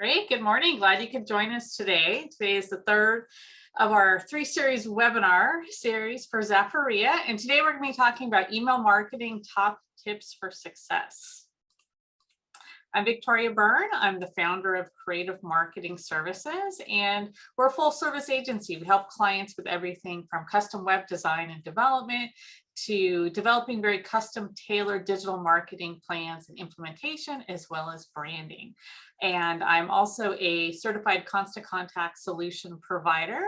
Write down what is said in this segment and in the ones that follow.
Great. Good morning. Glad you could join us today. Today is the third of our three-series webinar series for Zafaria. And today we're going to be talking about email marketing top tips for success. I'm Victoria Byrne. I'm the founder of Creative Marketing Services, and we're a full service agency. We help clients with everything from custom web design and development to developing very custom tailored digital marketing plans and implementation, as well as branding. And I'm also a certified constant contact solution provider.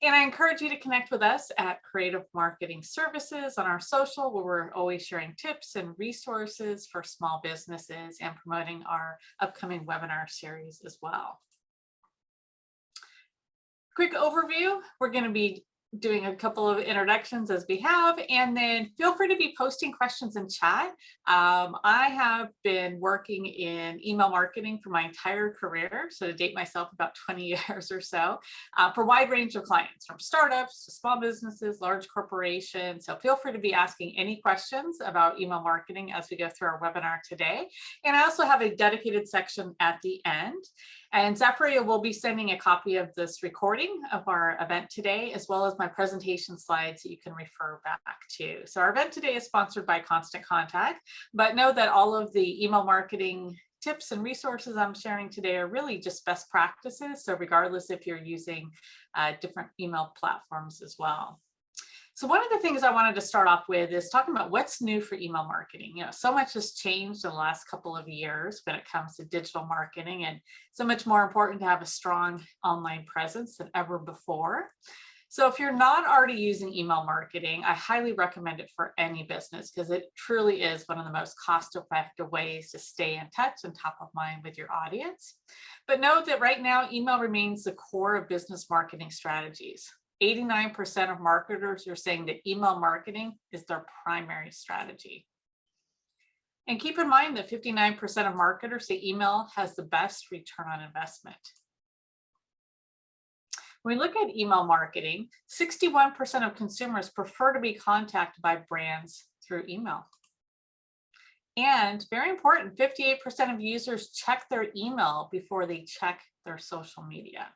And I encourage you to connect with us at Creative Marketing Services on our social, where we're always sharing tips and resources for small businesses and promoting our upcoming webinar series as well. Quick overview, we're going to be doing a couple of introductions as we have, and then feel free to be posting questions in chat. I have been working in email marketing for my entire career, so to date myself about 20 years or so, for a wide range of clients, from startups to small businesses, large corporations. So feel free to be asking any questions about email marketing as we go through our webinar today. And I also have a dedicated section at the end. And Zafaria will be sending a copy of this recording of our event today, as well as my presentation slides that you can refer back to. So our event today is sponsored by Constant Contact, but know that all of the email marketing tips and resources I'm sharing today are really just best practices. So regardless if you're using different email platforms as well. So one of the things I wanted to start off with is talking about what's new for email marketing. You know, so much has changed in the last couple of years when it comes to digital marketing, and so much more important to have a strong online presence than ever before. So if you're not already using email marketing, I highly recommend it for any business because it truly is one of the most cost-effective ways to stay in touch and top of mind with your audience. But note that right now, email remains the core of business marketing strategies. 89% of marketers are saying that email marketing is their primary strategy. And keep in mind that 59% of marketers say email has the best return on investment. When we look at email marketing, 61% of consumers prefer to be contacted by brands through email. And very important, 58% of users check their email before they check their social media.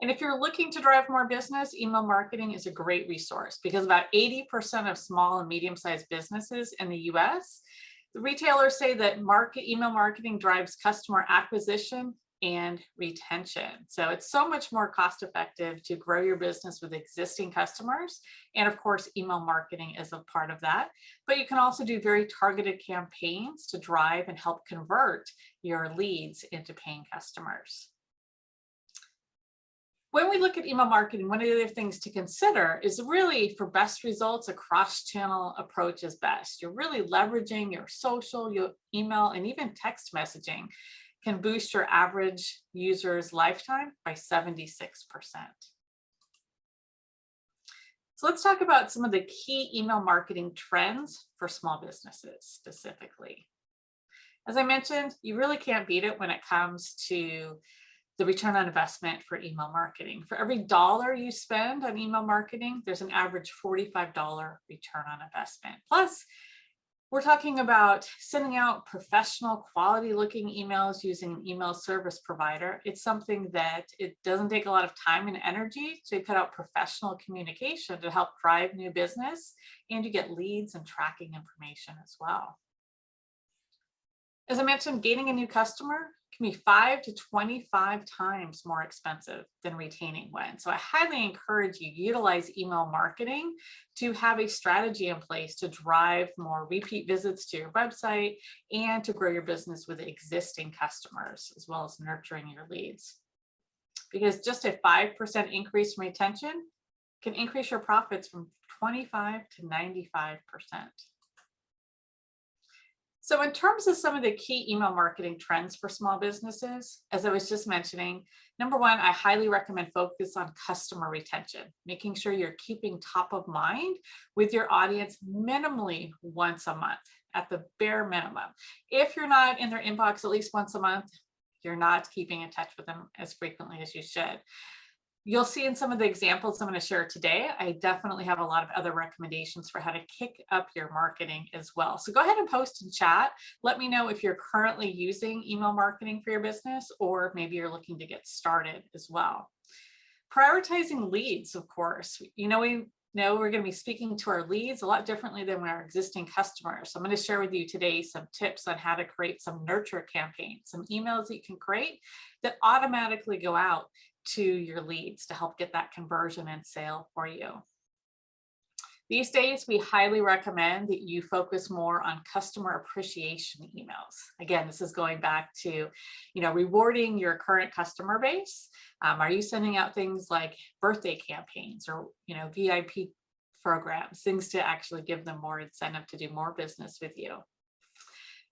And if you're looking to drive more business, email marketing is a great resource because about 80% of small and medium-sized businesses in the US, the retailers say that email marketing drives customer acquisition and retention. So it's so much more cost-effective to grow your business with existing customers. And of course, email marketing is a part of that. But you can also do very targeted campaigns to drive and help convert your leads into paying customers. When we look at email marketing, one of the other things to consider is really for best results, a cross-channel approach is best. You're really leveraging your social, your email, and even text messaging can boost your average user's lifetime by 76%. So let's talk about some of the key email marketing trends for small businesses specifically. As I mentioned, you really can't beat it when it comes to the return on investment for email marketing. For every dollar you spend on email marketing, there's an average $45 return on investment. Plus, we're talking about sending out professional quality looking emails using an email service provider. It's something that it doesn't take a lot of time and energy to put out professional communication to help drive new business, and you get leads and tracking information as well. As I mentioned, gaining a new customer can be 5 to 25 times more expensive than retaining one. So I highly encourage you to utilize email marketing to have a strategy in place to drive more repeat visits to your website and to grow your business with existing customers, as well as nurturing your leads. Because just a 5% increase in retention can increase your profits from 25 to 95%. So in terms of some of the key email marketing trends for small businesses, as I was just mentioning, number one, I highly recommend focus on customer retention, making sure you're keeping top of mind with your audience minimally once a month at the bare minimum. If you're not in their inbox at least once a month, you're not keeping in touch with them as frequently as you should. You'll see in some of the examples I'm going to share today, I definitely have a lot of other recommendations for how to kick up your marketing as well. So go ahead and post in chat. Let me know if you're currently using email marketing for your business, or maybe you're looking to get started as well. Prioritizing leads, of course. We know we're going to be speaking to our leads a lot differently than our existing customers. So I'm going to share with you today some tips on how to create some nurture campaigns, some emails that you can create that automatically go out to your leads to help get that conversion and sale for you. These days, we highly recommend that you focus more on customer appreciation emails. Again, this is going back to, rewarding your current customer base. Are you sending out things like birthday campaigns or, VIP programs, things to actually give them more incentive to do more business with you?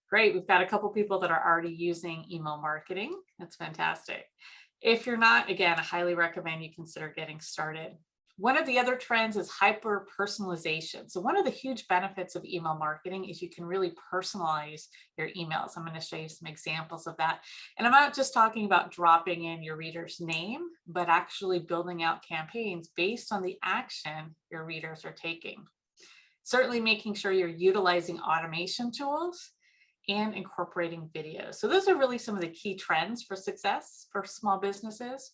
Great, we've got a couple people that are already using email marketing. That's fantastic. If you're not, again, I highly recommend you consider getting started. One of the other trends is hyper personalization. So one of the huge benefits of email marketing is you can really personalize your emails. I'm going to show you some examples of that. And I'm not just talking about dropping in your reader's name, but actually building out campaigns based on the action your readers are taking. Certainly making sure you're utilizing automation tools and incorporating videos. So those are really some of the key trends for success for small businesses.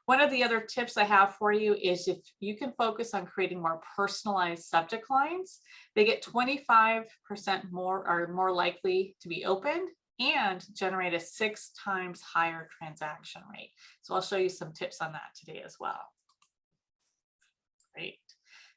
One of the other tips I have for you is if you can focus on creating more personalized subject lines, they get 25% more likely to be opened and generate a 6 times higher transaction rate. So I'll show you some tips on that today as well. Great.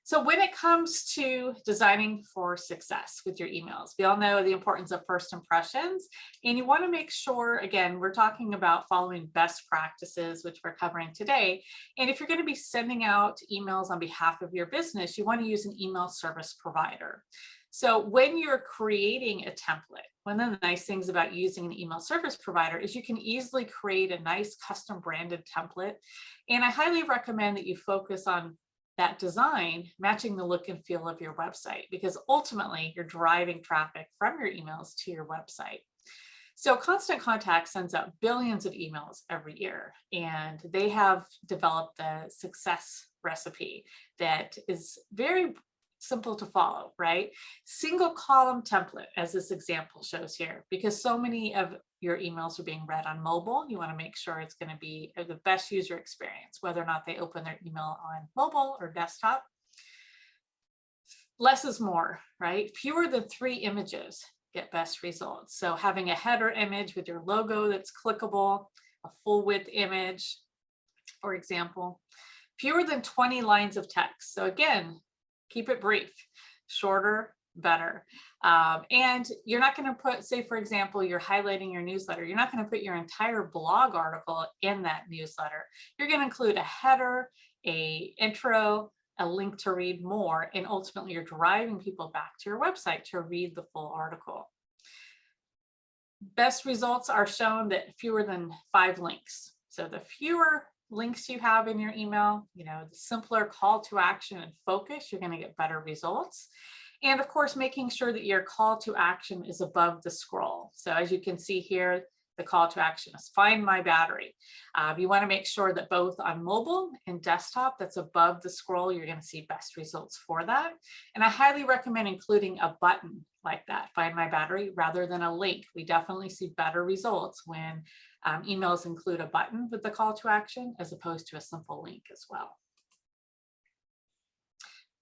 So when it comes to designing for success with your emails, we all know the importance of first impressions, and you want to make sure, again, we're talking about following best practices, which we're covering today. And if you're going to be sending out emails on behalf of your business, you want to use an email service provider. So when you're creating a template, one of the nice things about using an email service provider is you can easily create a nice custom branded template. And I highly recommend that you focus on that design matching the look and feel of your website, because ultimately you're driving traffic from your emails to your website. So Constant Contact sends out billions of emails every year, and they have developed a success recipe that is very simple to follow, right? Single column template, as this example shows here, because so many of your emails are being read on mobile. You want to make sure it's going to be the best user experience, whether or not they open their email on mobile or desktop. Less is more, right? Fewer than 3 images get best results. So having a header image with your logo that's clickable, a full width image, for example. Fewer than 20 lines of text. So again, keep it brief, shorter, better. And you're not going to put, say, for example, you're highlighting your newsletter. You're not going to put your entire blog article in that newsletter. You're going to include a header, a intro, a link to read more, and ultimately you're driving people back to your website to read the full article. Best results are shown that fewer than 5 links. So the fewer links you have in your email, the simpler call to action and focus, you're going to get better results. And of course, making sure that your call to action is above the scroll. So as you can see here, the call to action is find my battery. You want to make sure that both on mobile and desktop, that's above the scroll, you're going to see best results for that. And I highly recommend including a button like that, find my battery, rather than a link. We definitely see better results when emails include a button with the call to action as opposed to a simple link as well.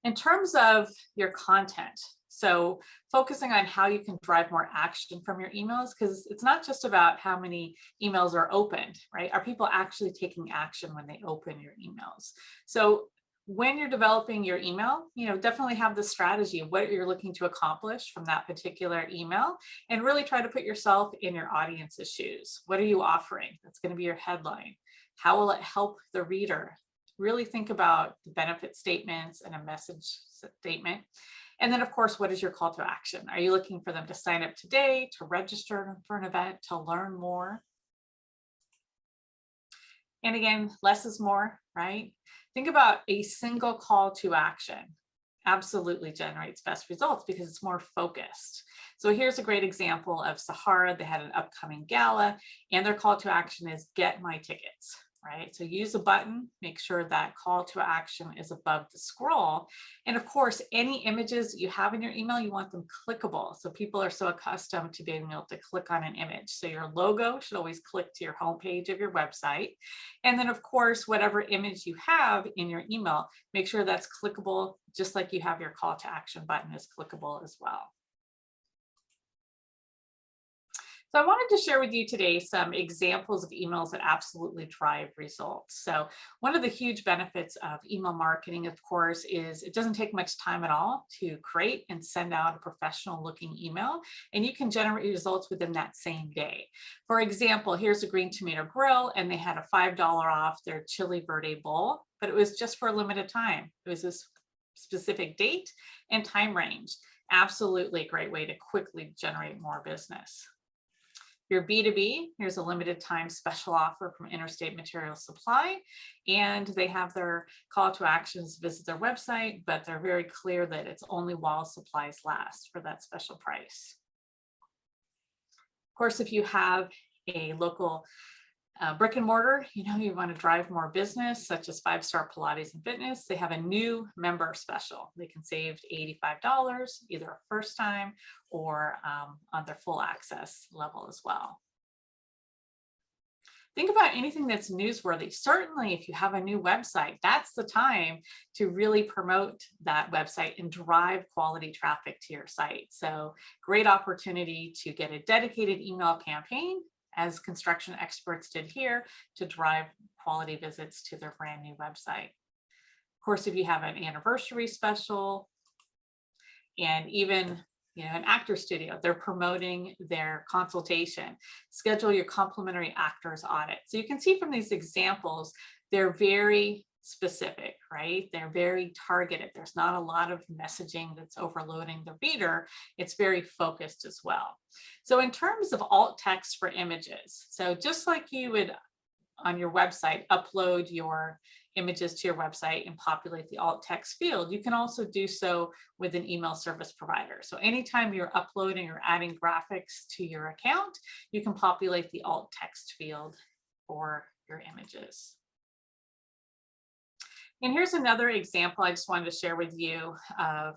In terms of your content, so focusing on how you can drive more action from your emails, because it's not just about how many emails are opened, right? Are people actually taking action when they open your emails? So when you're developing your email, definitely have the strategy of what you're looking to accomplish from that particular email, and really try to put yourself in your audience's shoes. What are you offering? That's going to be your headline. How will it help the reader? Really think about the benefit statements and a message statement. And then, of course, what is your call to action? Are you looking for them to sign up today, to register for an event, to learn more? And again, less is more, right? Think about a single call to action. Absolutely generates best results because it's more focused. So here's a great example of Sahara. They had an upcoming gala, and their call to action is get my tickets. right? So use a button, make sure that call to action is above the scroll. And of course, any images you have in your email, you want them clickable. So people are so accustomed to being able to click on an image. So your logo should always click to your homepage of your website. And then of course, whatever image you have in your email, make sure that's clickable, just like you have your call to action button is clickable as well. So I wanted to share with you today some examples of emails that absolutely drive results. So one of the huge benefits of email marketing, of course, is it doesn't take much time at all to create and send out a professional looking email, and you can generate results within that same day. For example, here's a Green Tomato Grill, and they had a $5 off their Chili Verde Bowl, but it was just for a limited time. It was this specific date and time range. Absolutely a great way to quickly generate more business. Your B2B, here's a limited time special offer from Interstate Material Supply, and they have their call to actions, visit their website, but they're very clear that it's only while supplies last for that special price. Of course, if you have a local brick and mortar, you want to drive more business, such as 5-Star Pilates and Fitness, they have a new member special. They can save $85 either a first time or on their full access level as well. Think about anything that's newsworthy. Certainly, if you have a new website, that's the time to really promote that website and drive quality traffic to your site. So great opportunity to get a dedicated email campaign, as construction experts did here, to drive quality visits to their brand new website. Of course, if you have an anniversary special, and even an actor studio, they're promoting their consultation, schedule your complimentary actors audit. So you can see from these examples, they're very specific, right? They're very targeted. There's not a lot of messaging that's overloading the reader. It's very focused as well. So in terms of alt text for images, so just like you would on your website, upload your images to your website and populate the alt text field, you can also do so with an email service provider. So anytime you're uploading or adding graphics to your account, you can populate the alt text field for your images. And here's another example I just wanted to share with you of,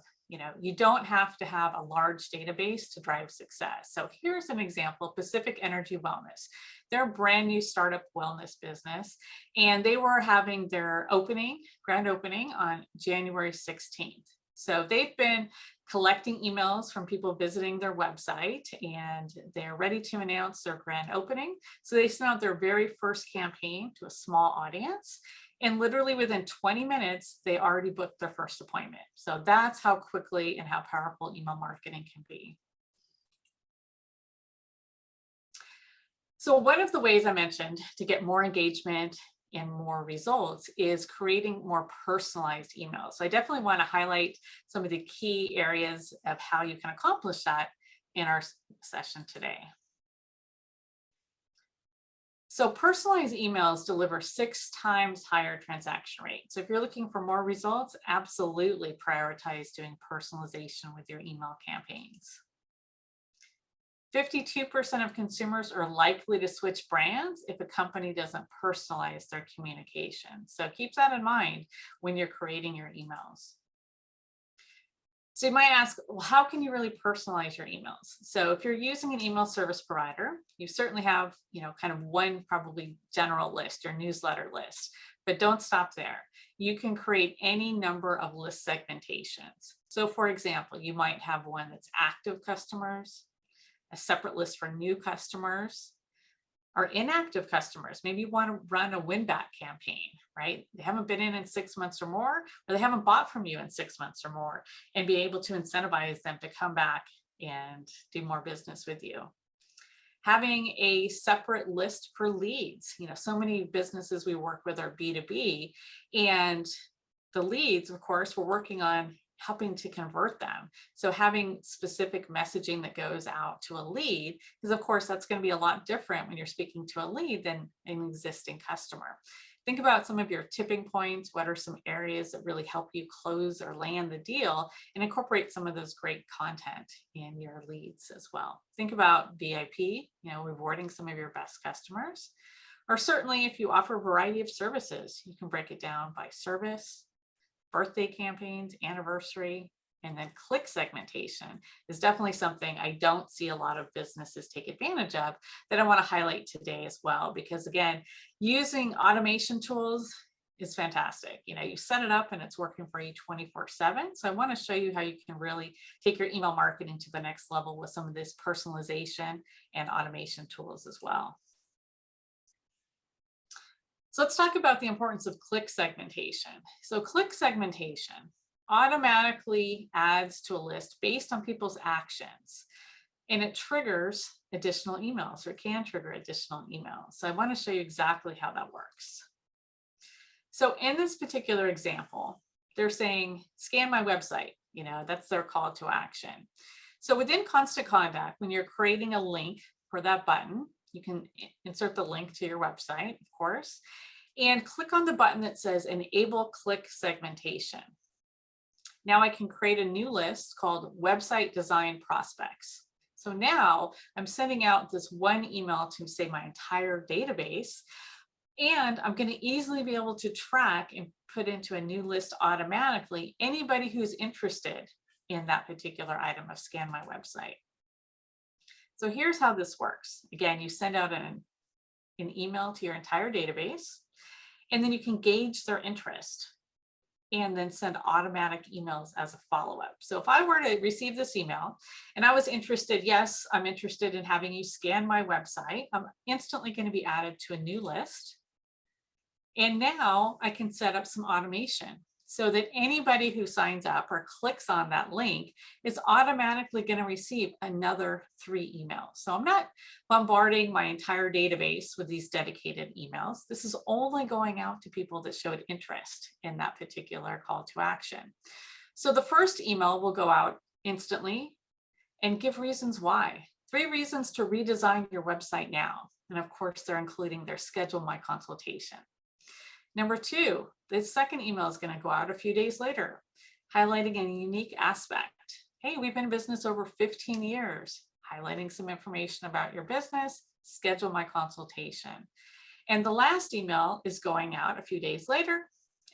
you don't have to have a large database to drive success. So here's an example, Pacific Energy Wellness. They're a brand new startup wellness business, and they were having their grand opening on January 16th. So they've been collecting emails from people visiting their website, and they're ready to announce their grand opening. So they sent out their very first campaign to a small audience. And literally within 20 minutes, they already booked their first appointment. So that's how quickly and how powerful email marketing can be. So one of the ways I mentioned to get more engagement and more results is creating more personalized emails. So I definitely want to highlight some of the key areas of how you can accomplish that in our session today. So personalized emails deliver 6 times higher transaction rate. So if you're looking for more results, absolutely prioritize doing personalization with your email campaigns. 52% of consumers are likely to switch brands if a company doesn't personalize their communication. So keep that in mind when you're creating your emails. So you might ask, well, how can you really personalize your emails? So if you're using an email service provider, you certainly have, kind of one probably general list or newsletter list, but don't stop there. You can create any number of list segmentations. So for example, you might have one that's active customers, a separate list for new customers, or inactive customers. Maybe you want to run a win back campaign, right? They haven't been in 6 months or more, or they haven't bought from you in 6 months or more, and be able to incentivize them to come back and do more business with you. Having a separate list for leads. So many businesses we work with are B2B, and the leads, of course, we're working on helping to convert them. So having specific messaging that goes out to a lead, because of course that's going to be a lot different when you're speaking to a lead than an existing customer. Think about some of your tipping points. What are some areas that really help you close or land the deal, and incorporate some of those great content in your leads as well. Think about VIP, rewarding some of your best customers. Or certainly if you offer a variety of services, you can break it down by service, birthday campaigns, anniversary, and then click segmentation is definitely something I don't see a lot of businesses take advantage of that I want to highlight today as well. Because again, using automation tools is fantastic. You set it up and it's working for you 24/7. So I want to show you how you can really take your email marketing to the next level with some of this personalization and automation tools as well. So let's talk about the importance of click segmentation. So click segmentation automatically adds to a list based on people's actions, and it triggers additional emails, or it can trigger additional emails. So I want to show you exactly how that works. So in this particular example, they're saying, scan my website. That's their call to action. So within Constant Contact, when you're creating a link for that button, you can insert the link to your website, of course, and click on the button that says Enable Click Segmentation. Now I can create a new list called Website Design Prospects. So now I'm sending out this one email to, say, my entire database, and I'm going to easily be able to track and put into a new list automatically anybody who's interested in that particular item of Scan My Website. So here's how this works. Again, you send out an email to your entire database, and then you can gauge their interest and then send automatic emails as a follow-up. So if I were to receive this email and I was interested, yes, I'm interested in having you scan my website, I'm instantly going to be added to a new list. And now I can set up some automation so that anybody who signs up or clicks on that link is automatically going to receive another 3 emails. So I'm not bombarding my entire database with these dedicated emails. This is only going out to people that showed interest in that particular call to action. So the first email will go out instantly and give reasons why. 3 reasons to redesign your website now. And of course, they're including their schedule my consultation. Number 2, the second email is going to go out a few days later, highlighting a unique aspect. Hey, we've been in business over 15 years, highlighting some information about your business, schedule my consultation. And the last email is going out a few days later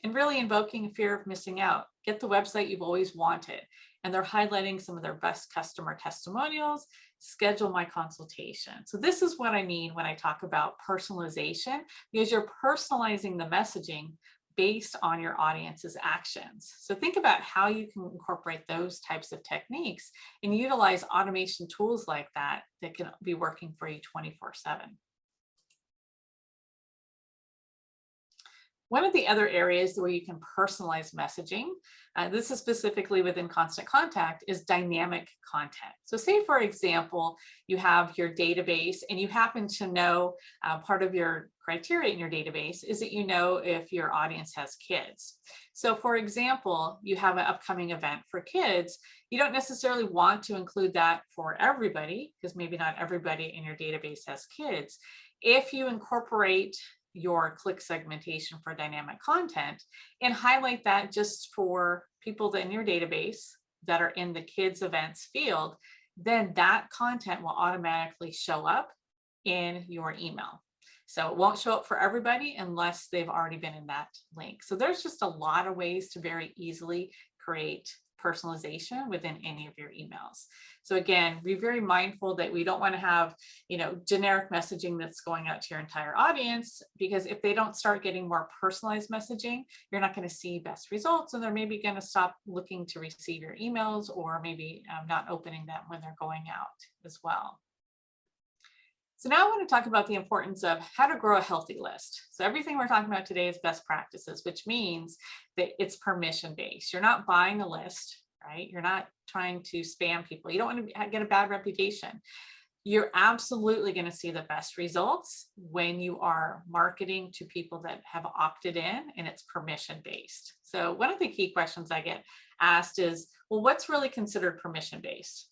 and really invoking a fear of missing out. Get the website you've always wanted. And they're highlighting some of their best customer testimonials, schedule my consultation. So this is what I mean when I talk about personalization, because you're personalizing the messaging based on your audience's actions. So think about how you can incorporate those types of techniques and utilize automation tools like that that can be working for you 24/7. One of the other areas where you can personalize messaging, this is specifically within Constant Contact, is dynamic content. So say, for example, you have your database and you happen to know part of your criteria in your database is that you know if your audience has kids. So for example, you have an upcoming event for kids. You don't necessarily want to include that for everybody because maybe not everybody in your database has kids. If you incorporate your click segmentation for dynamic content and highlight that just for people that in your database that are in the kids events field, then that content will automatically show up in your email. So it won't show up for everybody unless they've already been in that link. So there's just a lot of ways to very easily create personalization within any of your emails. So again, be very mindful that we don't want to have, generic messaging that's going out to your entire audience, because if they don't start getting more personalized messaging, you're not going to see best results, and they're maybe going to stop looking to receive your emails, or maybe not opening them when they're going out as well. So now I want to talk about the importance of how to grow a healthy list. So everything we're talking about today is best practices, which means that it's permission-based. You're not buying a list, right? You're not trying to spam people. You don't want to get a bad reputation. You're absolutely going to see the best results when you are marketing to people that have opted in and it's permission-based. So one of the key questions I get asked is, well, what's really considered permission-based?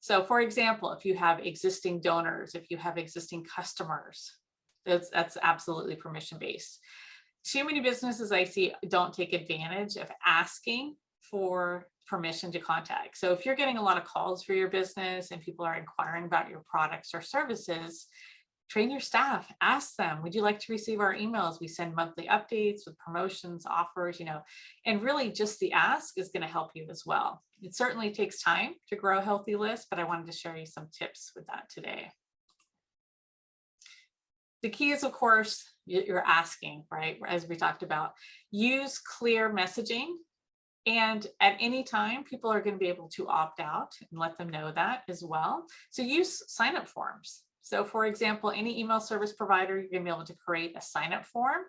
So for example, if you have existing donors, if you have existing customers, that's absolutely permission-based. Too many businesses I see don't take advantage of asking for permission to contact. So if you're getting a lot of calls for your business and people are inquiring about your products or services, Train your staff, ask them, would you like to receive our emails? We send monthly updates with promotions, offers, and really just the ask is going to help you as well. It certainly takes time to grow a healthy list, but I wanted to share you some tips with that today. The key is, of course, you're asking, right? As we talked about, use clear messaging. And at any time, people are going to be able to opt out and let them know that as well. So use sign-up forms. So for example, any email service provider, you're going to be able to create a sign-up form.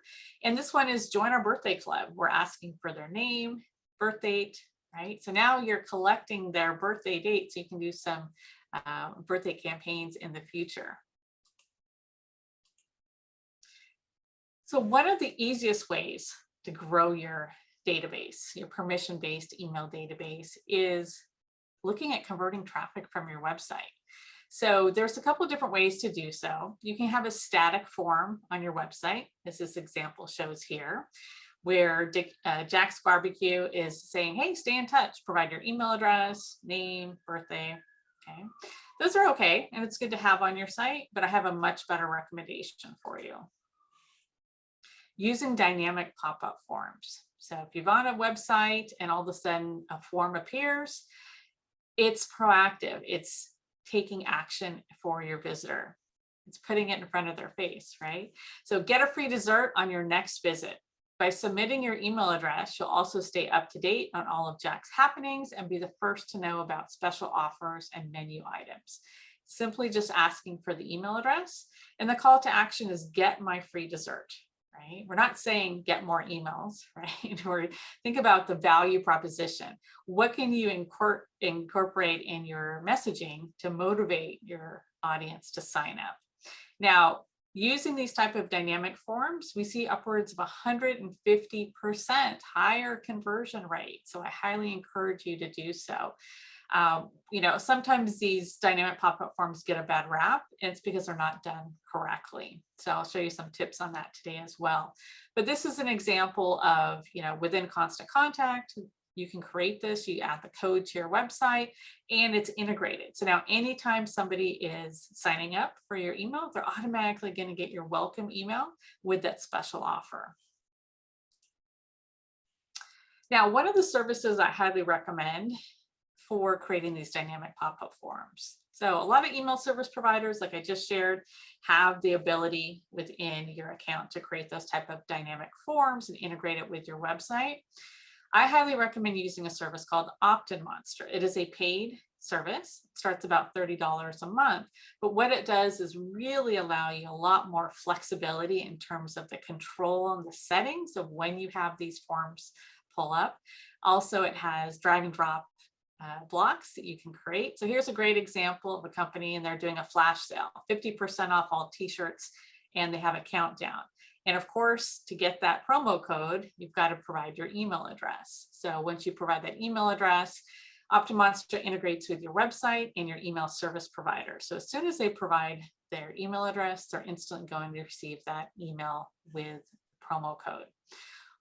And this one is join our birthday club. We're asking for their name, birth date, right? So now you're collecting their birthday date so you can do some birthday campaigns in the future. So one of the easiest ways to grow your database, your permission-based email database, is looking at converting traffic from your website. So there's a couple of different ways to do so. You can have a static form on your website, as this example shows here, where Jack's Barbecue is saying, hey, stay in touch, provide your email address, name, birthday. Okay, those are okay, and it's good to have on your site, but I have a much better recommendation for you. Using dynamic pop-up forms. So if you're on a website and all of a sudden a form appears, it's proactive. It's taking action for your visitor. It's putting it in front of their face, right? So get a free dessert on your next visit. By submitting your email address, you'll also stay up to date on all of Jack's happenings and be the first to know about special offers and menu items. Simply just asking for the email address, and the call to action is get my free dessert. Right? We're not saying get more emails, right? Or think about the value proposition. What can you incorporate in your messaging to motivate your audience to sign up? Now, using these type of dynamic forms, we see upwards of 150% higher conversion rate. So I highly encourage you to do so. Sometimes these dynamic pop-up forms get a bad rap, and it's because they're not done correctly. So I'll show you some tips on that today as well. But this is an example of, within Constant Contact, you can create this, you add the code to your website, and it's integrated. So now anytime somebody is signing up for your email, they're automatically going to get your welcome email with that special offer. Now, one of the services I highly recommend for creating these dynamic pop-up forms. So a lot of email service providers, like I just shared, have the ability within your account to create those type of dynamic forms and integrate it with your website. I highly recommend using a service called Opt-in Monster. It is a paid service. It starts about $30 a month, but what it does is really allow you a lot more flexibility in terms of the control and the settings of when you have these forms pull up. Also, it has drag and drop blocks that you can create. So here's a great example of a company, and they're doing a flash sale, 50% off all t-shirts, and they have a countdown. And of course, to get that promo code, you've got to provide your email address. So once you provide that email address, Opt-in Monster integrates with your website and your email service provider. So as soon as they provide their email address, they're instantly going to receive that email with promo code.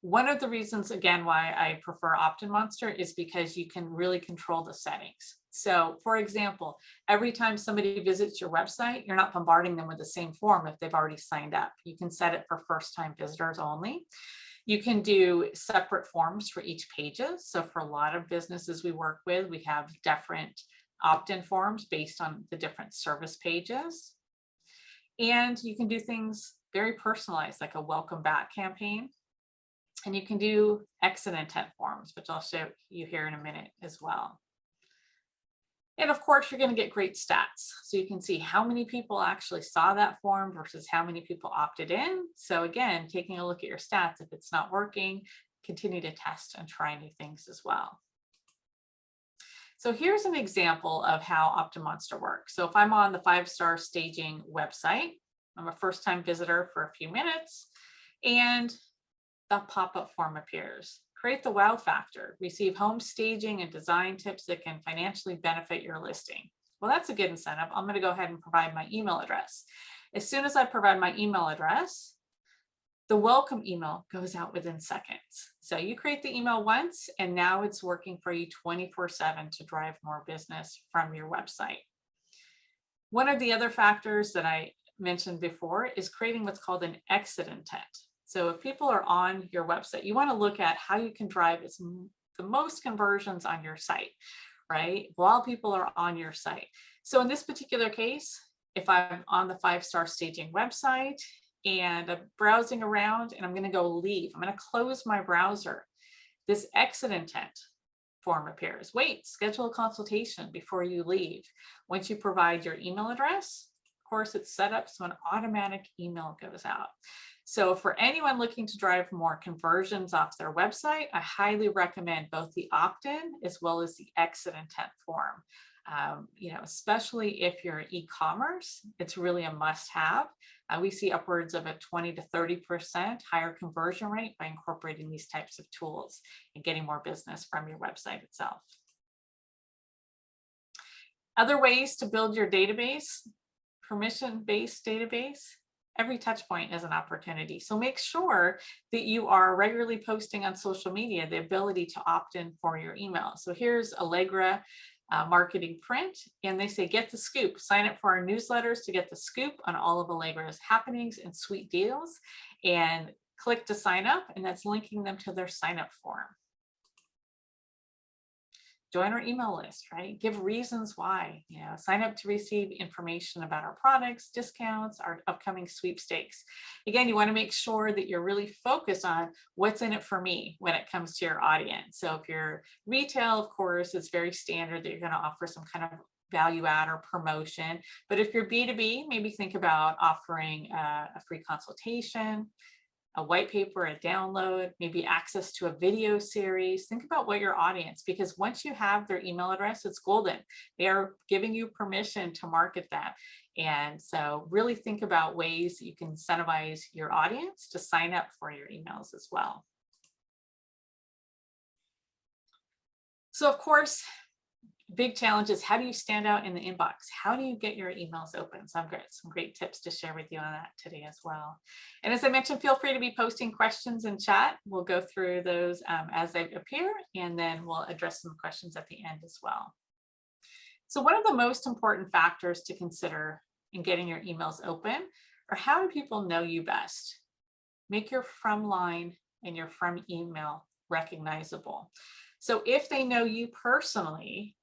One of the reasons, again, why I prefer Opt-in Monster is because you can really control the settings. So for example, every time somebody visits your website, you're not bombarding them with the same form if they've already signed up. You can set it for first-time visitors only. You can do separate forms for each pages. So for a lot of businesses we work with, we have different opt-in forms based on the different service pages. And you can do things very personalized, like a welcome back campaign. And you can do exit intent forms, which I'll show you here in a minute as well. And of course, you're going to get great stats. So you can see how many people actually saw that form versus how many people opted in. So again, taking a look at your stats, if it's not working, continue to test and try new things as well. So here's an example of how Opt-in Monster works. So if I'm on the 5-Star Staging website, I'm a first-time visitor for a few minutes, and the pop-up form appears. Create the wow factor. Receive home staging and design tips that can financially benefit your listing. Well, that's a good incentive. I'm going to go ahead and provide my email address. As soon as I provide my email address, the welcome email goes out within seconds. So you create the email once, and now it's working for you 24/7 to drive more business from your website. One of the other factors that I mentioned before is creating what's called an exit intent. So if people are on your website, you want to look at how you can drive the most conversions on your site, right? While people are on your site. So in this particular case, if I'm on the 5-Star Staging website and I'm browsing around and I'm going to go leave, I'm going to close my browser. This exit intent form appears. Wait, schedule a consultation before you leave. Once you provide your email address, of course, it's set up so an automatic email goes out. So for anyone looking to drive more conversions off their website, I highly recommend both the opt-in as well as the exit intent form. Especially if you're e-commerce, it's really a must-have. We see upwards of a 20 to 30% higher conversion rate by incorporating these types of tools and getting more business from your website itself. Other ways to build your database, permission-based database. Every touch point is an opportunity. So make sure that you are regularly posting on social media the ability to opt in for your email. So here's Allegra marketing print, and they say get the scoop. Sign up for our newsletters to get the scoop on all of Allegra's happenings and sweet deals, and click to sign up, and that's linking them to their sign up form. Join our email list, right? Give reasons why, sign up to receive information about our products, discounts, our upcoming sweepstakes. Again, you want to make sure that you're really focused on what's in it for me when it comes to your audience. So if you're retail, of course, it's very standard that you're going to offer some kind of value add or promotion. But if you're B2B, maybe think about offering a free consultation, a white paper, a download, maybe access to a video series. Think about what your audience, because once you have their email address, it's golden. They are giving you permission to market that. And so really think about ways that you can incentivize your audience to sign up for your emails as well. So of course, big challenge is, how do you stand out in the inbox? How do you get your emails open? So I've got some great tips to share with you on that today as well. And as I mentioned, feel free to be posting questions in chat. We'll go through those as they appear, and then we'll address some questions at the end as well. So one of the most important factors to consider in getting your emails open are, how do people know you best? Make your from line and your from email recognizable. So if they know you personally,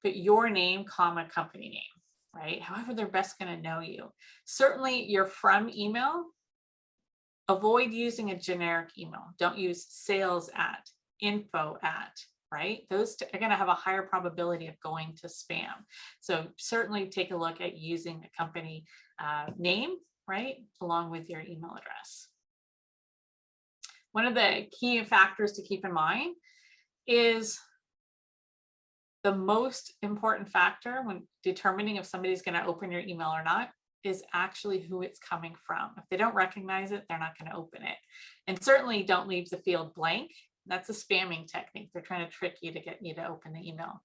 put your name, comma, company name, right? However, they're best going to know you. Certainly your from email, avoid using a generic email. Don't use sales at, info at, right? Those are going to have a higher probability of going to spam. So certainly take a look at using a company name, right, along with your email address. One of the key factors to keep in mind is the most important factor when determining if somebody's going to open your email or not is actually who it's coming from. If they don't recognize it, they're not going to open it. And certainly don't leave the field blank. That's a spamming technique. They're trying to trick you to get you to open the email.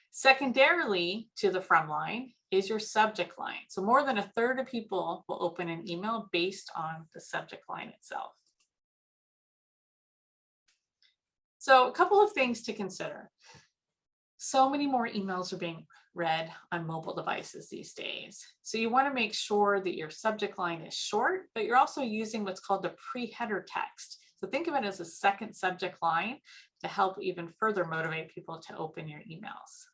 Secondarily to the from line is your subject line. So more than 1/3 of people will open an email based on the subject line itself. So a couple of things to consider. So many more emails are being read on mobile devices these days. So you want to make sure that your subject line is short, but you're also using what's called the pre-header text. So think of it as a second subject line to help even further motivate people to open your emails.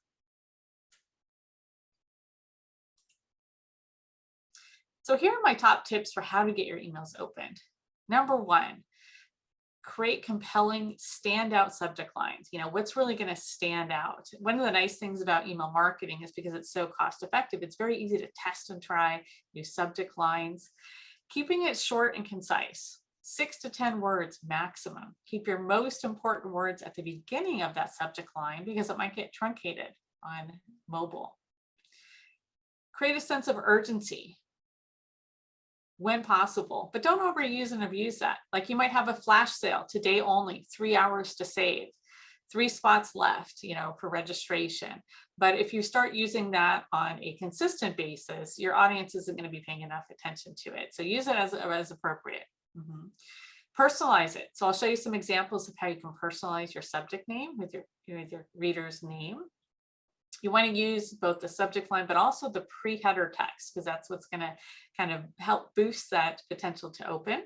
So here are my top tips for how to get your emails opened. Number one, create compelling standout subject lines. What's really going to stand out? One of the nice things about email marketing is because it's so cost effective, it's very easy to test and try new subject lines. Keeping it short and concise, 6 to 10 words maximum. Keep your most important words at the beginning of that subject line because it might get truncated on mobile. Create a sense of urgency when possible, but don't overuse and abuse that. Like you might have a flash sale today only, 3 hours to save, 3 spots left, for registration. But if you start using that on a consistent basis, your audience isn't going to be paying enough attention to it. So use it as appropriate. Personalize it. So I'll show you some examples of how you can personalize your subject name with your reader's name. You want to use both the subject line, but also the pre-header text, because that's what's going to kind of help boost that potential to open.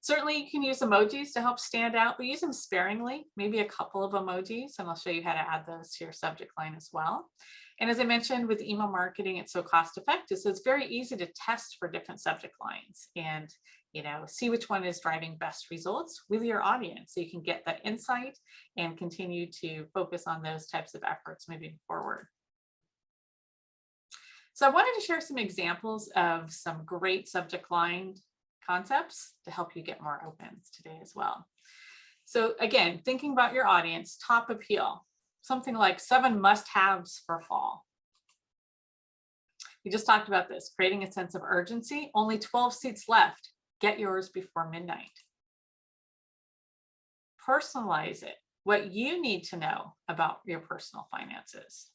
Certainly you can use emojis to help stand out, but use them sparingly, maybe a couple of emojis, and I'll show you how to add those to your subject line as well. And as I mentioned, with email marketing, it's so cost effective, so it's very easy to test for different subject lines and see which one is driving best results with your audience, so you can get that insight and continue to focus on those types of efforts moving forward. So I wanted to share some examples of some great subject line concepts to help you get more opens today as well. So again, thinking about your audience, top appeal, something like 7 must-haves for fall. We just talked about this, creating a sense of urgency. Only 12 seats left. Get yours before midnight. Personalize it. What you need to know about your personal finances.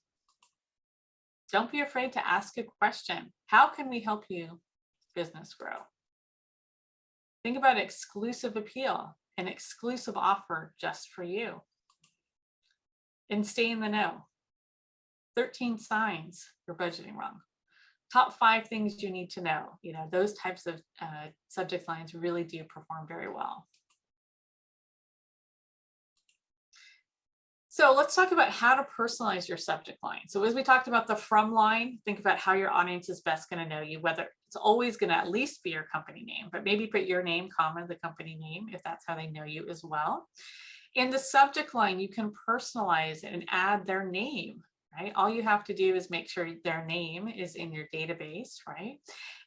Don't be afraid to ask a question. How can we help you business grow? Think about exclusive appeal, an exclusive offer just for you. And stay in the know. 13 signs you're budgeting wrong. Top 5 things you need to know. Those types of subject lines really do perform very well. So let's talk about how to personalize your subject line. So as we talked about the from line, think about how your audience is best going to know you, whether it's always going to at least be your company name, but maybe put your name, comma, the company name, if that's how they know you as well. In the subject line, you can personalize it and add their name, right? All you have to do is make sure their name is in your database, right?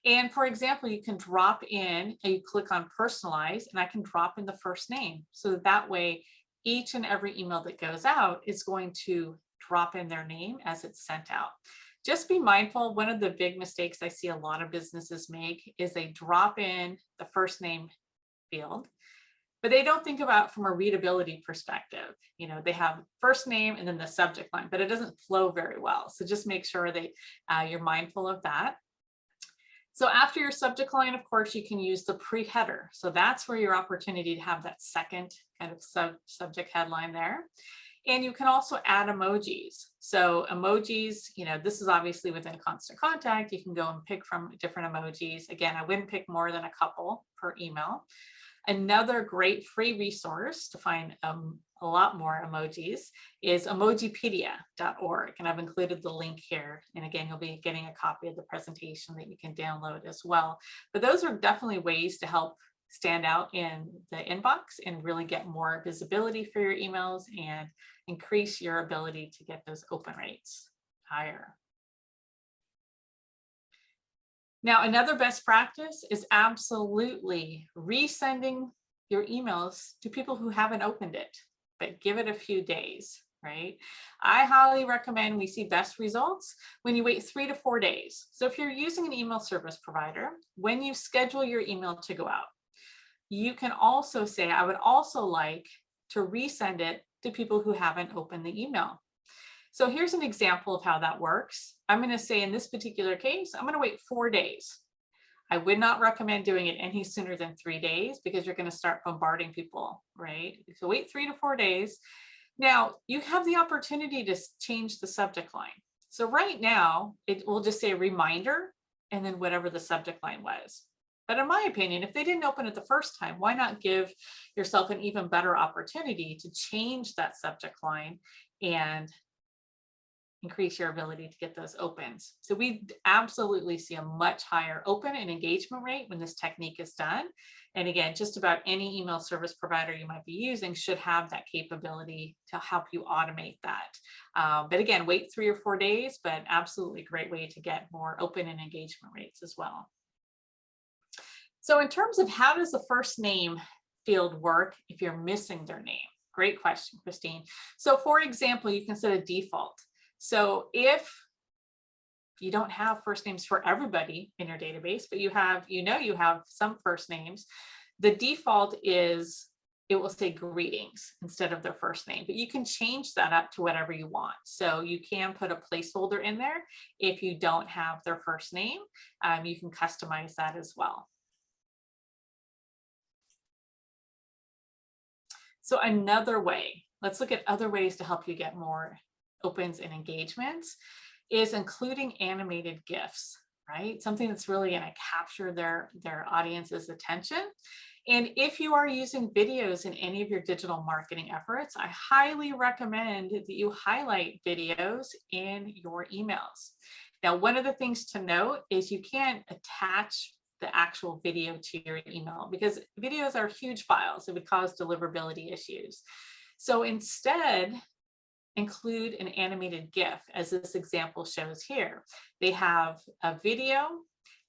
And for example, you can drop in, you click on personalize, and I can drop in the first name. So that way, each and every email that goes out is going to drop in their name as it's sent out. Just be mindful, one of the big mistakes I see a lot of businesses make is they drop in the first name field, but they don't think about from a readability perspective. They have first name and then the subject line, but it doesn't flow very well. So just make sure that you're mindful of that. So after your subject line, of course, you can use the pre-header. So that's where your opportunity to have that second kind of subject headline there. And you can also add emojis. So emojis, this is obviously within constant contact. You can go and pick from different emojis. Again, I wouldn't pick more than a couple per email. Another great free resource to find a lot more emojis is emojipedia.org, and I've included the link here. And again, you'll be getting a copy of the presentation that you can download as well. But those are definitely ways to help stand out in the inbox and really get more visibility for your emails and increase your ability to get those open rates higher. Now, another best practice is absolutely resending your emails to people who haven't opened it, but give it a few days, right? I highly recommend we see best results when you wait 3 to 4 days. So if you're using an email service provider, when you schedule your email to go out, you can also say, I would also like to resend it to people who haven't opened the email. So here's an example of how that works. I'm going to say in this particular case, I'm going to wait 4 days. I would not recommend doing it any sooner than 3 days because you're going to start bombarding people, right? So wait 3 to 4 days. Now you have the opportunity to change the subject line. So right now it will just say reminder and then whatever the subject line was. But in my opinion, if they didn't open it the first time, why not give yourself an even better opportunity to change that subject line and increase your ability to get those opens. So we absolutely see a much higher open and engagement rate when this technique is done. And again, just about any email service provider you might be using should have that capability to help you automate that. But again, wait 3 or 4 days, but absolutely great way to get more open and engagement rates as well. So in terms of how does the first name field work if you're missing their name? Great question, Christine. So for example, you can set a default. So if you don't have first names for everybody in your database, but you have some first names, the default is it will say greetings instead of their first name, but you can change that up to whatever you want. So you can put a placeholder in there. If you don't have their first name, you can customize that as well. So another way, let's look at other ways to help you get more opens and engagements is including animated GIFs, right? Something that's really going to capture their audience's attention. And if you are using videos in any of your digital marketing efforts, I highly recommend that you highlight videos in your emails. Now, one of the things to note is you can't attach the actual video to your email because videos are huge files. It would cause deliverability issues. So instead, include an animated GIF, as this example shows here. They have a video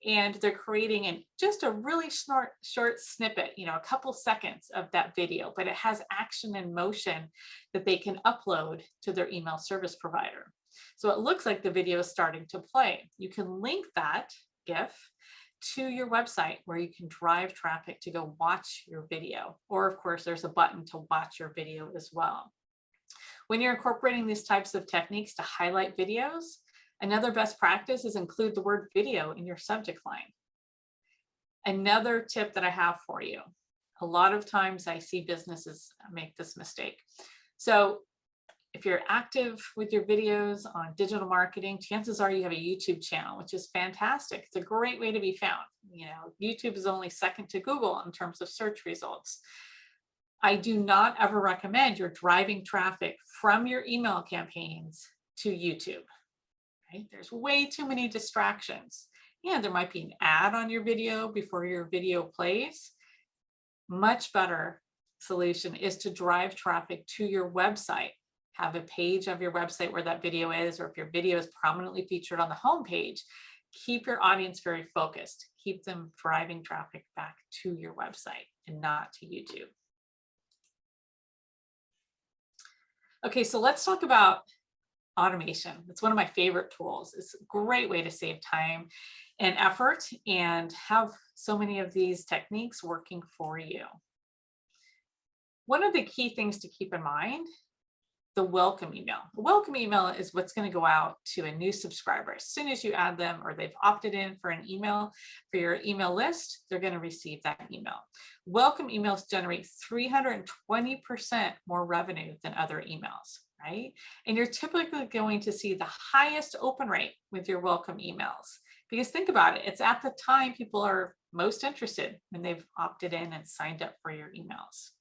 and they're creating just a really short snippet, a couple seconds of that video, but it has action and motion that they can upload to their email service provider. So it looks like the video is starting to play. You can link that GIF to your website where you can drive traffic to go watch your video. Or of course, there's a button to watch your video as well. When you're incorporating these types of techniques to highlight videos, another best practice is include the word video in your subject line. Another tip that I have for you, a lot of times I see businesses make this mistake. So if you're active with your videos on digital marketing, chances are you have a YouTube channel, which is fantastic. It's a great way to be found. YouTube is only second to Google in terms of search results. I do not ever recommend you're driving traffic from your email campaigns to YouTube. Right? There's way too many distractions. Yeah, there might be an ad on your video before your video plays. Much better solution is to drive traffic to your website. Have a page of your website where that video is, or if your video is prominently featured on the home page, keep your audience very focused. Keep them driving traffic back to your website and not to YouTube. Okay, so let's talk about automation. It's one of my favorite tools. It's a great way to save time and effort and have so many of these techniques working for you. One of the key things to keep in mind, the welcome email. The welcome email is what's going to go out to a new subscriber. As soon as you add them or they've opted in for an email for your email list, they're going to receive that email. Welcome emails generate 320% more revenue than other emails, right? And you're typically going to see the highest open rate with your welcome emails. Because think about it, it's at the time people are most interested when they've opted in and signed up for your emails.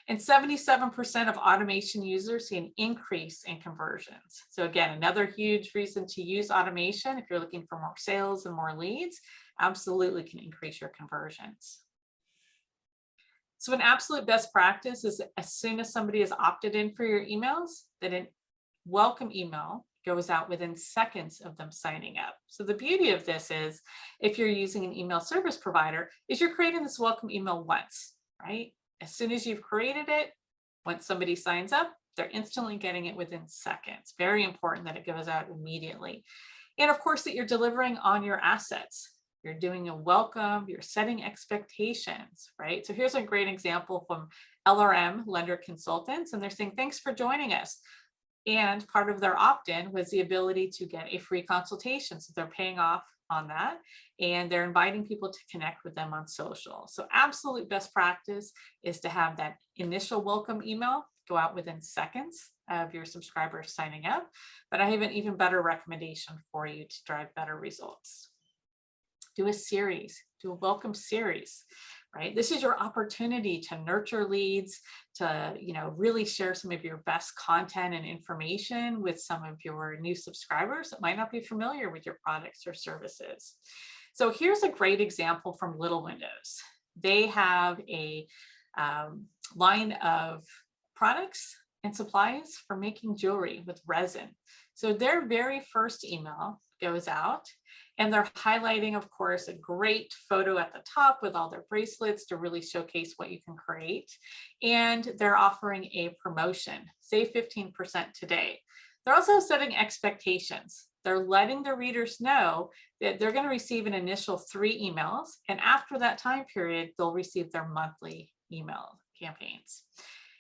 And 77% of automation users see an increase in conversions. So again, another huge reason to use automation if you're looking for more sales and more leads, absolutely can increase your conversions. So an absolute best practice is as soon as somebody has opted in for your emails, that a welcome email goes out within seconds of them signing up. So the beauty of this is if you're using an email service provider, is you're creating this welcome email once, right? As soon as you've created it, once somebody signs up, they're instantly getting it within seconds. Very important that it goes out immediately. And of course that you're delivering on your assets. You're doing a welcome, you're setting expectations, right? So here's a great example from LRM, Lender Consultants, and they're saying, thanks for joining us. And part of their opt-in was the ability to get a free consultation. So they're paying off on that, and they're inviting people to connect with them on social. So absolute best practice is to have that initial welcome email go out within seconds of your subscribers signing up. But I have an even better recommendation for you to drive better results. Do a series, do a welcome series, right? This is your opportunity to nurture leads, to really share some of your best content and information with some of your new subscribers that might not be familiar with your products or services. So here's a great example from Little Windows. They have a line of products and supplies for making jewelry with resin. So their very first email goes out, and they're highlighting, of course, a great photo at the top with all their bracelets to really showcase what you can create. And they're offering a promotion, save 15% today. They're also setting expectations. They're letting their readers know that they're going to receive an initial 3 emails. And after that time period, they'll receive their monthly email campaigns.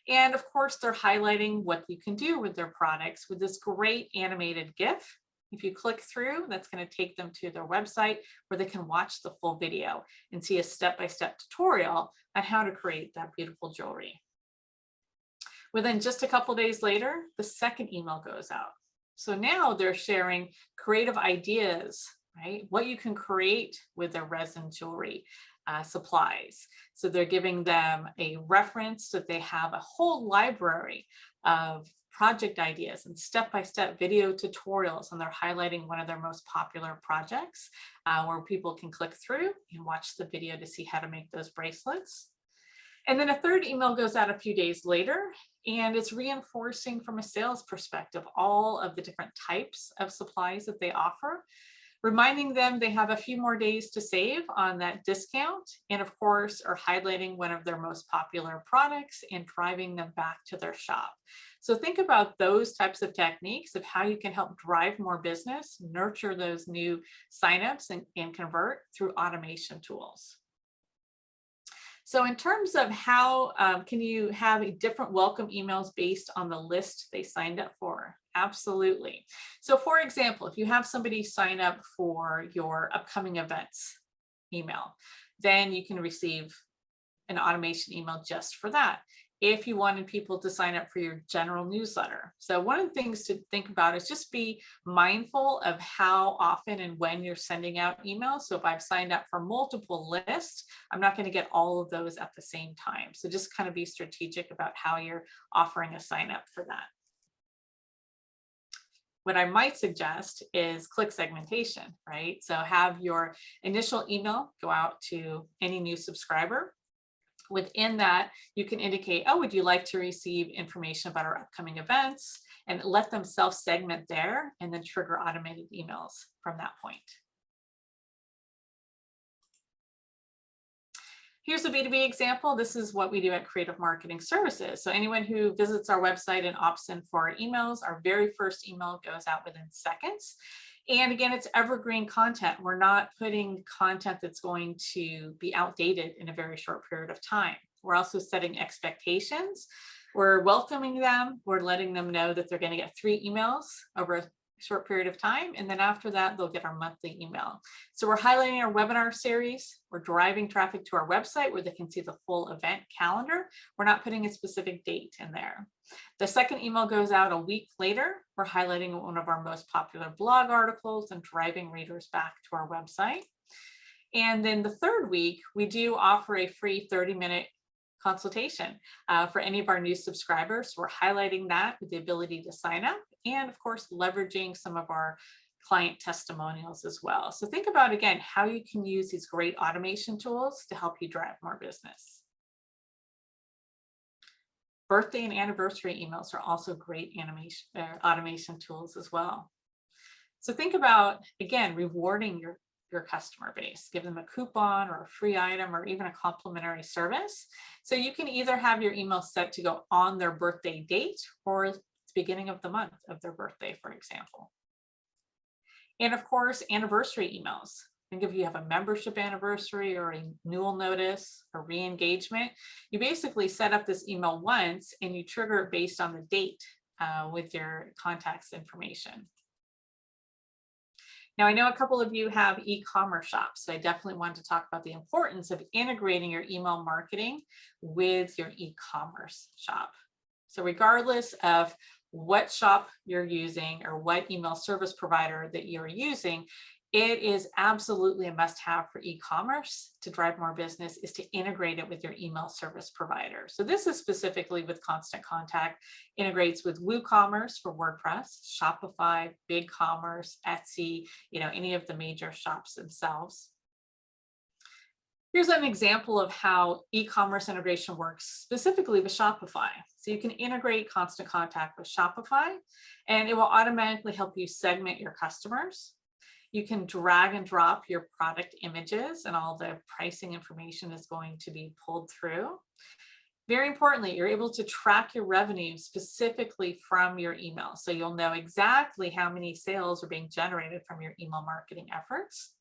And of course, they're highlighting what you can do with their products with this great animated GIF. If you click through, that's going to take them to their website where they can watch the full video and see a step-by-step tutorial on how to create that beautiful jewelry. Within just a couple days later, the second email goes out. So now they're sharing creative ideas, right? What you can create with their resin jewelry supplies. So they're giving them a reference that they have a whole library of project ideas and step-by-step video tutorials, and they're highlighting one of their most popular projects where people can click through and watch the video to see how to make those bracelets. And then a third email goes out a few days later, and it's reinforcing from a sales perspective all of the different types of supplies that they offer, reminding them they have a few more days to save on that discount, and of course are highlighting one of their most popular products and driving them back to their shop. So think about those types of techniques of how you can help drive more business, nurture those new signups, and convert through automation tools. So in terms of how can you have a different welcome emails based on the list they signed up for? Absolutely. So for example, if you have somebody sign up for your upcoming events email, then you can receive an automation email just for that. If you wanted people to sign up for your general newsletter. So one of the things to think about is just be mindful of how often and when you're sending out emails. So if I've signed up for multiple lists, I'm not going to get all of those at the same time. So just kind of be strategic about how you're offering a sign up for that. What I might suggest is click segmentation, right? So have your initial email go out to any new subscriber. Within that, you can indicate, oh, would you like to receive information about our upcoming events, and let them self-segment there and then trigger automated emails from that point. Here's a B2B example. This is what we do at Creative Marketing Services. So anyone who visits our website and opts in for our emails, our very first email goes out within seconds. And again, it's evergreen content. We're not putting content that's going to be outdated in a very short period of time. We're also setting expectations. We're welcoming them. We're letting them know that they're going to get 3 emails over a short period of time. And then after that, they'll get our monthly email. So we're highlighting our webinar series. We're driving traffic to our website where they can see the full event calendar. We're not putting a specific date in there. The second email goes out a week later. We're highlighting one of our most popular blog articles and driving readers back to our website. And then the third week, we do offer a free 30-minute consultation for any of our new subscribers. We're highlighting that with the ability to sign up, and of course, leveraging some of our client testimonials as well. So think about, again, how you can use these great automation tools to help you drive more business. Birthday and anniversary emails are also great automation tools as well. So think about, again, rewarding your customer base, give them a coupon or a free item or even a complimentary service. So you can either have your email set to go on their birthday date or the beginning of the month of their birthday, for example. And of course, anniversary emails. Think if you have a membership anniversary or a renewal notice or re-engagement, you basically set up this email once and you trigger it based on the date with your contact's information. Now, I know a couple of you have e-commerce shops, so I definitely want to talk about the importance of integrating your email marketing with your e-commerce shop. So regardless of what shop you're using or what email service provider that you're using, it is absolutely a must-have for e-commerce to drive more business is to integrate it with your email service provider. So this is specifically with Constant Contact, integrates with WooCommerce for WordPress, Shopify, BigCommerce, Etsy, any of the major shops themselves. Here's an example of how e-commerce integration works specifically with Shopify. So you can integrate Constant Contact with Shopify, and it will automatically help you segment your customers. You can drag and drop your product images, and all the pricing information is going to be pulled through. Very importantly, you're able to track your revenue specifically from your email. So you'll know exactly how many sales are being generated from your email marketing efforts.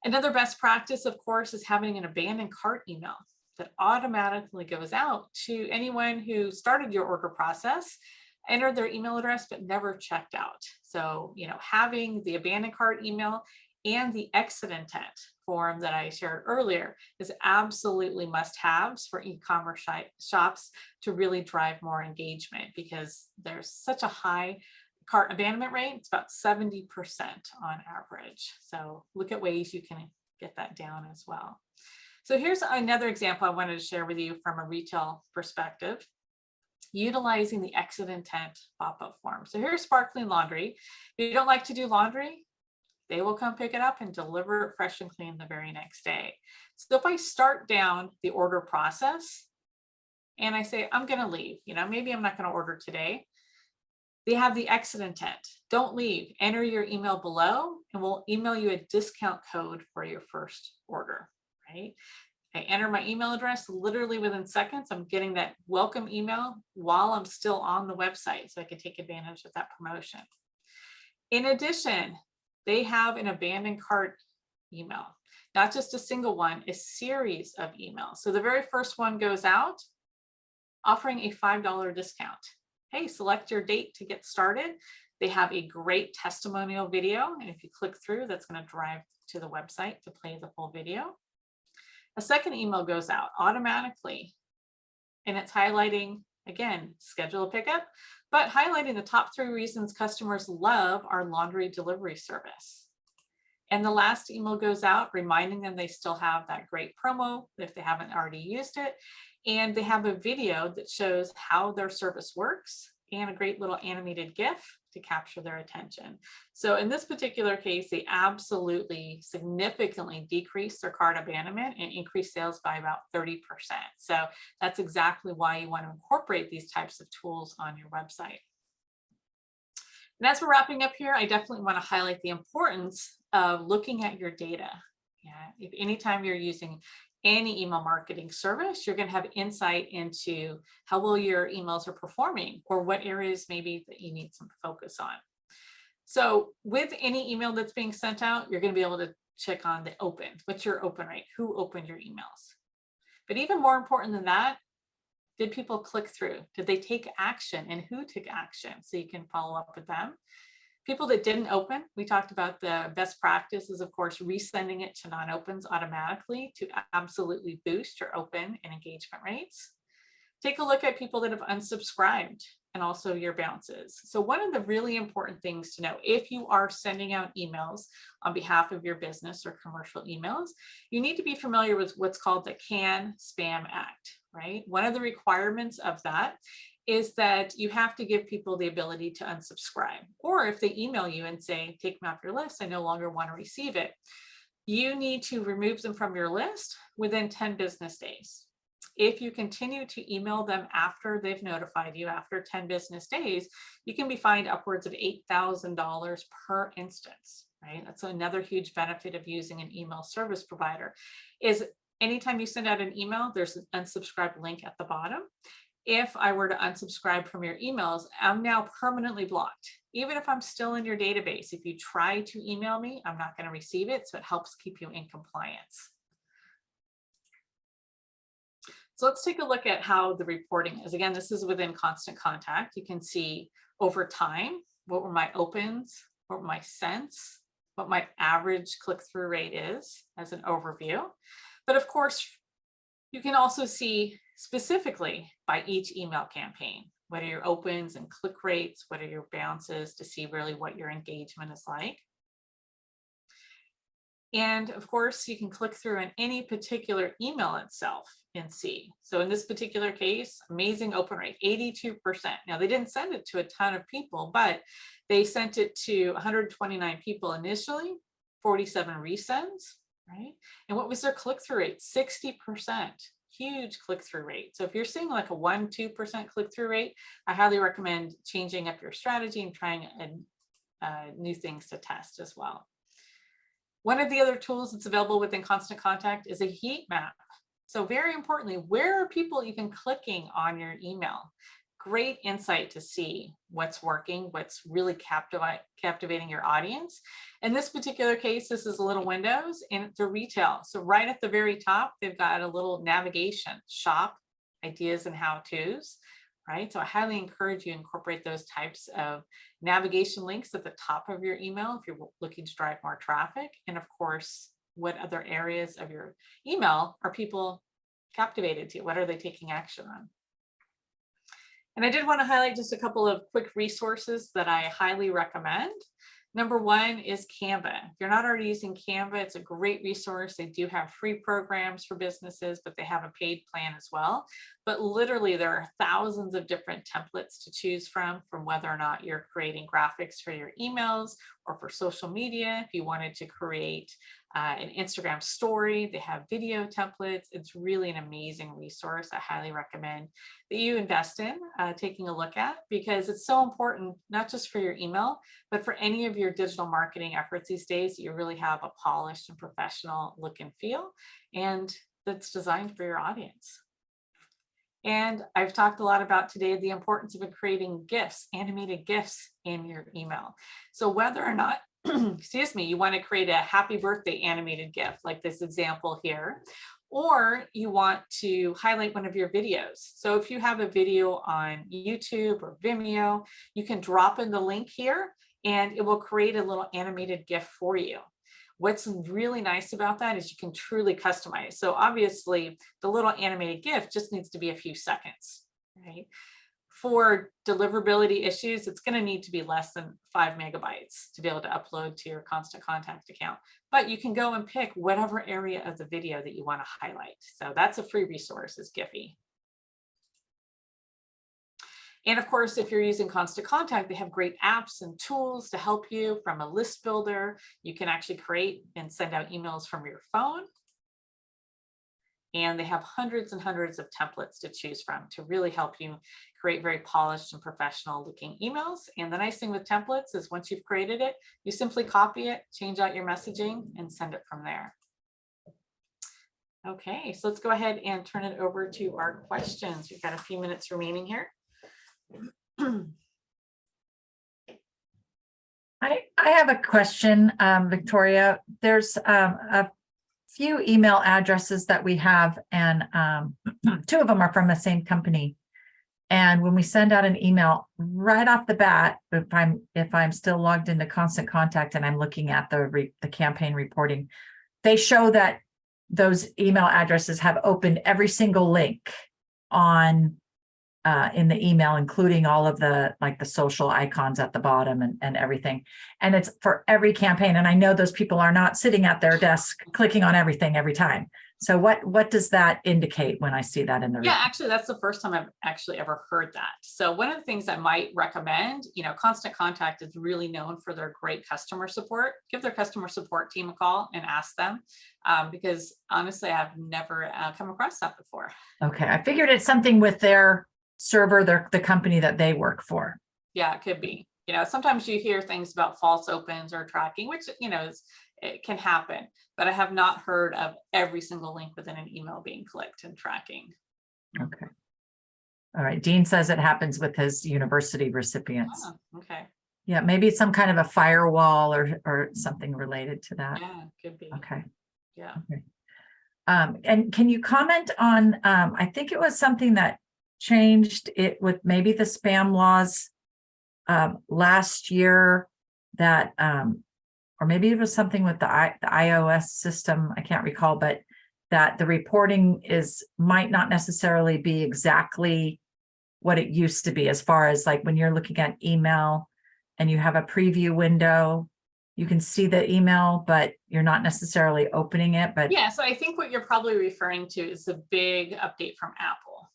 Another best practice, of course, is having an abandoned cart email that automatically goes out to anyone who started your order process, entered their email address, but never checked out. So, having the abandoned cart email and the exit intent form that I shared earlier is absolutely must-haves for e-commerce shops to really drive more engagement, because there's such a high cart abandonment rate. It's about 70% on average. So look at ways you can get that down as well. So here's another example I wanted to share with you from a retail perspective, utilizing the exit intent pop-up form. So here's Sparkling Laundry. If you don't like to do laundry, they will come pick it up and deliver it fresh and clean the very next day. So if I start down the order process and I say, I'm going to leave, maybe I'm not going to order today. They have the exit intent. Don't leave. Enter your email below and we'll email you a discount code for your first order, right? I enter my email address, literally within seconds, I'm getting that welcome email while I'm still on the website, so I can take advantage of that promotion. In addition, they have an abandoned cart email, not just a single one, a series of emails. So the very first one goes out offering a $5 discount. Hey, select your date to get started. They have a great testimonial video, and if you click through, that's going to drive to the website to play the full video. A second email goes out automatically, and it's highlighting, again, schedule a pickup, but highlighting the top 3 reasons customers love our laundry delivery service. And the last email goes out reminding them they still have that great promo if they haven't already used it. And they have a video that shows how their service works and a great little animated GIF to capture their attention. So in this particular case, they absolutely significantly decreased their cart abandonment and increased sales by about 30%. So that's exactly why you want to incorporate these types of tools on your website. And as we're wrapping up here, I definitely want to highlight the importance of looking at your data. If anytime you're using any email marketing service, you're going to have insight into how well your emails are performing or what areas maybe that you need some focus on. So with any email that's being sent out, you're going to be able to check on the open. What's your open rate? Who opened your emails? But even more important than that, did people click through? Did they take action, and who took action? So you can follow up with them. People that didn't open, we talked about the best practice is, of course, resending it to non-opens automatically to absolutely boost your open and engagement rates. Take a look at people that have unsubscribed and also your bounces. So one of the really important things to know, if you are sending out emails on behalf of your business or commercial emails, you need to be familiar with what's called the CAN-SPAM Act, right? One of the requirements of that is that you have to give people the ability to unsubscribe. Or if they email you and say, take me off your list, I no longer want to receive it, you need to remove them from your list within 10 business days. If you continue to email them after they've notified you, after 10 business days, you can be fined upwards of $8,000 per instance, right? That's another huge benefit of using an email service provider, is anytime you send out an email, there's an unsubscribe link at the bottom. If I were to unsubscribe from your emails, I'm now permanently blocked. Even if I'm still in your database, if you try to email me, I'm not going to receive it. So it helps keep you in compliance. So let's take a look at how the reporting is. Again, this is within Constant Contact. You can see over time, what were my opens, what were my sents, what my average click-through rate is as an overview. But of course, you can also see specifically by each email campaign, what are your opens and click rates, what are your bounces, to see really what your engagement is like. And of course, you can click through on any particular email itself and see. So in this particular case, amazing open rate, 82%. Now, they didn't send it to a ton of people, but they sent it to 129 people initially, 47 resends, right? And what was their click-through rate? 60%. Huge click-through rate. So if you're seeing like a 1-2% click-through rate, I highly recommend changing up your strategy and trying new things to test as well. One of the other tools that's available within Constant Contact is a heat map. So very importantly, where are people even clicking on your email? Great insight to see what's working, what's really captivating your audience. In this particular case, this is Little Windows and it's a retail. So right at the very top, they've got a little navigation, shop, ideas and how-tos, right? So I highly encourage you to incorporate those types of navigation links at the top of your email if you're looking to drive more traffic. And of course, what other areas of your email are people captivated to? What are they taking action on? And I did want to highlight just a couple of quick resources that I highly recommend. Number one is Canva. If you're not already using Canva, it's a great resource. They do have free programs for businesses, but they have a paid plan as well. But literally, there are thousands of different templates to choose from whether or not you're creating graphics for your emails or for social media. If you wanted to create an Instagram story, they have video templates. It's really an amazing resource. I highly recommend that you invest in taking a look at, because it's so important, not just for your email, but for any of your digital marketing efforts these days, that you really have a polished and professional look and feel, and that's designed for your audience. And I've talked a lot about today the importance of creating GIFs, animated GIFs in your email. So whether or not, excuse me, you want to create a happy birthday animated GIF like this example here, or you want to highlight one of your videos. So if you have a video on YouTube or Vimeo, you can drop in the link here and it will create a little animated GIF for you. What's really nice about that is you can truly customize. So obviously the little animated GIF just needs to be a few seconds, right? For deliverability issues, it's going to need to be less than 5 megabytes to be able to upload to your Constant Contact account. But you can go and pick whatever area of the video that you want to highlight. So that's a free resource, is Giphy. And of course, if you're using Constant Contact, they have great apps and tools to help you. From a list builder, you can actually create and send out emails from your phone. And they have hundreds and hundreds of templates to choose from to really help you create very polished and professional looking emails. And the nice thing with templates is once you've created it, you simply copy it, change out your messaging, and send it from there. Okay, so let's go ahead and turn it over to our questions. We've got a few minutes remaining here. I have a question, Victoria. There's a few email addresses that we have, and 2 of them are from the same company. And when we send out an email right off the bat, if I'm still logged into Constant Contact and I'm looking at the campaign reporting, they show that those email addresses have opened every single link on in the email, including all of the social icons at the bottom and everything. And it's for every campaign. And I know those people are not sitting at their desk clicking on everything every time. So what does that indicate when I see that in the report? Yeah, actually, that's the first time I've actually ever heard that. So one of the things I might recommend, Constant Contact is really known for their great customer support. Give their customer support team a call and ask them, because honestly, I've never come across that before. Okay, I figured it's something with their server, the company that they work for. Yeah, it could be. Sometimes you hear things about false opens or tracking, which, it can happen, but I have not heard of every single link within an email being clicked and tracking. Okay. All right. Dean says it happens with his university recipients. Oh, okay. Yeah, maybe some kind of a firewall or something related to that. Yeah, could be. Okay. Yeah. Okay. And can you comment on, I think it was something that changed it with maybe the spam laws last year, that or maybe it was something with the iOS system, I can't recall, but that the reporting might not necessarily be exactly what it used to be, as far as like when you're looking at email and you have a preview window, you can see the email, but you're not necessarily opening it. But yeah, so I think what you're probably referring to is the big update from Apple,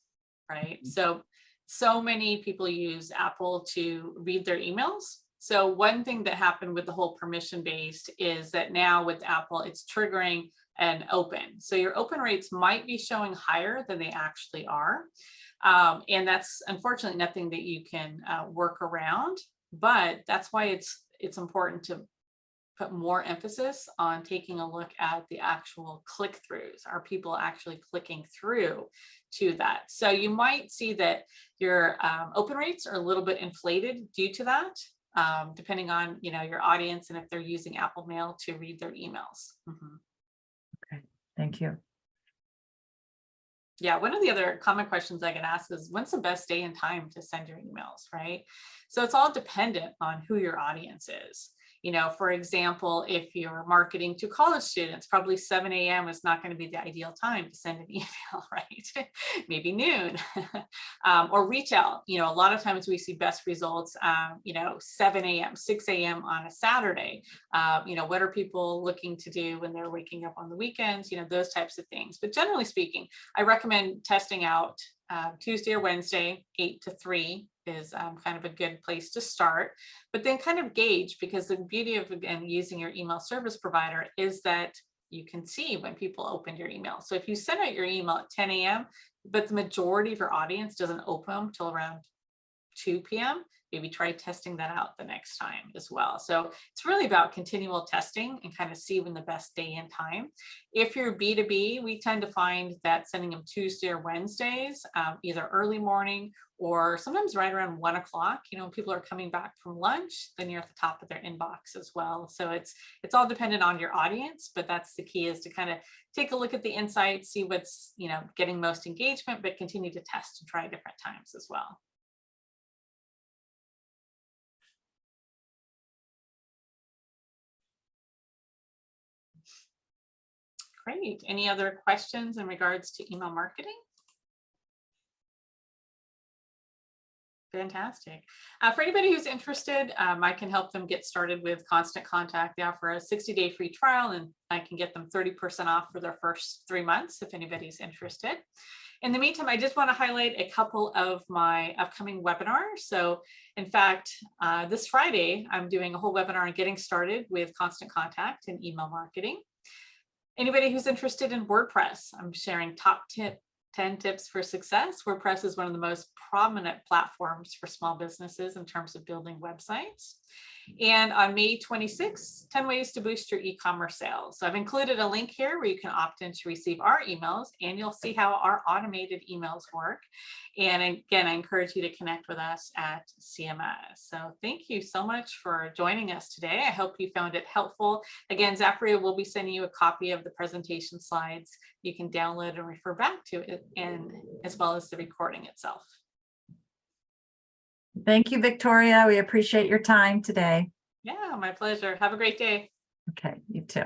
right? So many people use Apple to read their emails. So one thing that happened with the whole permission-based is that now with Apple, it's triggering an open. So your open rates might be showing higher than they actually are. And that's unfortunately nothing that you can work around, but that's why it's important to put more emphasis on taking a look at the actual click-throughs. Are people actually clicking through to that? So you might see that your open rates are a little bit inflated due to that. Depending on your audience and if they're using Apple Mail to read their emails. Mm-hmm. Okay, thank you. Yeah, one of the other common questions I get asked is, when's the best day and time to send your emails, right? So it's all dependent on who your audience is. You know, for example, if you're marketing to college students, probably 7 a.m. is not going to be the ideal time to send an email, right? Maybe noon. Or retail, you know, a lot of times we see best results, you know, 7 a.m., 6 a.m. on a Saturday. You know, what are people looking to do when they're waking up on the weekends, you know, those types of things. But generally speaking, I recommend testing out Tuesday or Wednesday, 8 to 3 is kind of a good place to start, but then kind of gauge, because the beauty of, again, using your email service provider is that you can see when people opened your email. So if you send out your email at 10 a.m., but the majority of your audience doesn't open them till around 2 p.m., maybe try testing that out the next time as well. So it's really about continual testing and kind of see when the best day and time. If you're B2B, we tend to find that sending them Tuesday or Wednesdays, either early morning or sometimes right around 1 o'clock, you know, when people are coming back from lunch, then you're at the top of their inbox as well. So it's all dependent on your audience, but that's the key, is to kind of take a look at the insights, see what's, you know, getting most engagement, but continue to test and try different times as well. Great. Any other questions in regards to email marketing? Fantastic. For anybody who's interested, I can help them get started with Constant Contact. They offer a 60-day free trial, and I can get them 30% off for their first 3 months if anybody's interested. In the meantime, I just want to highlight a couple of my upcoming webinars. So in fact, this Friday, I'm doing a whole webinar on getting started with Constant Contact and email marketing. Anybody who's interested in WordPress, I'm sharing top 10 tips for success. WordPress is one of the most prominent platforms for small businesses in terms of building websites. And on May 26th, 10 ways to boost your e-commerce sales. So I've included a link here where you can opt in to receive our emails, and you'll see how our automated emails work. And again, I encourage you to connect with us at CMS. So thank you so much for joining us today. I hope you found it helpful. Again, Zapria will be sending you a copy of the presentation slides. You can download and refer back to it, and as well as the recording itself. Thank you, Victoria. We appreciate your time today. Yeah, my pleasure. Have a great day. Okay, you too.